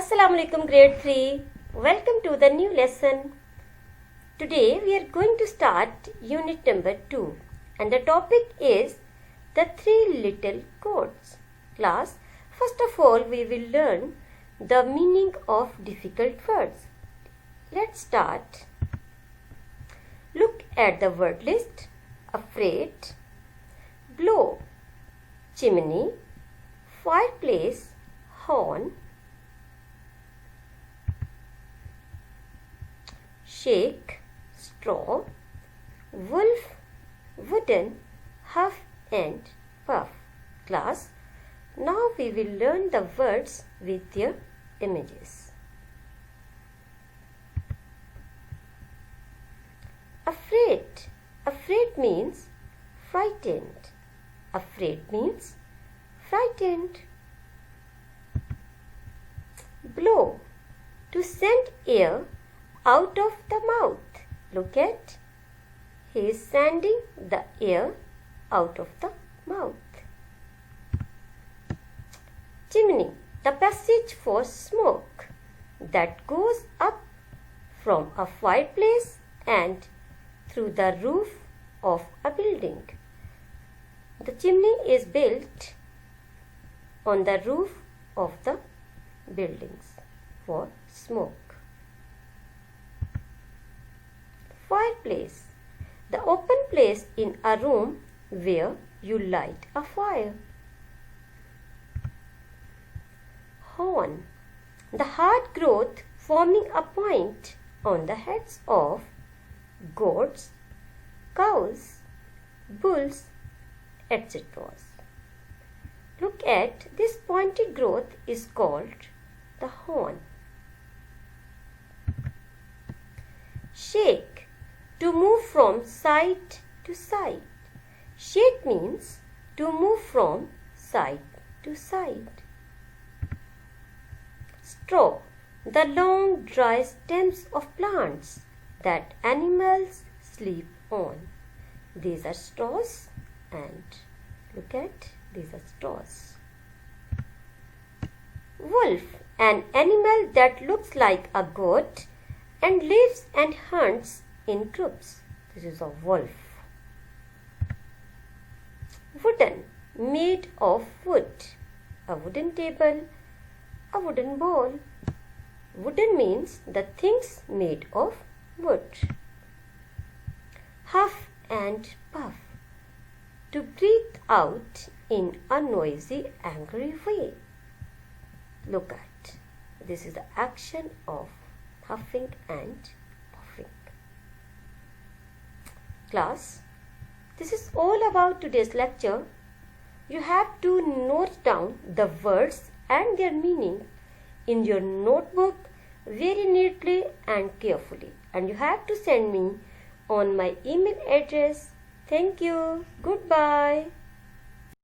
Assalamu alaikum grade 3. Welcome to the new lesson. Today we are going to start unit number 2 and the topic is the three little goats. Class, first of all we will learn the meaning of difficult words. Let's start. Look at the word list. Afraid, blow, chimney, fireplace, horn, shake, straw, wolf, wooden, huff and puff. Class, now we will learn the words with their images. Afraid. Afraid means frightened. Afraid means frightened. Blow. To send air out of the mouth. Look at. He is sending the air out of the mouth. Chimney. The passage for smoke that goes up from a fireplace and through the roof of a building. The chimney is built on the roof of the buildings for smoke. Fireplace. The open place in a room where you light a fire. Horn. The hard growth forming a point on the heads of goats, cows, bulls, etc. Look at this pointed growth is called the horn. Shake. To move from side to side. Shake means to move from side to side. Straw. The long dry stems of plants that animals sleep on. These are straws and look at these are straws. Wolf. An animal that looks like a goat and lives and hunts in groups. This is a wolf. Wooden. Made of wood. A wooden table, a wooden bowl. Wooden means the things made of wood. Huff and puff. To breathe out in a noisy, angry way. Look at. This is the action of huffing and puffing. Class, this is all about today's lecture. You have to note down the words and their meaning in your notebook very neatly and carefully. And you have to send me on my email address. Thank you. Goodbye.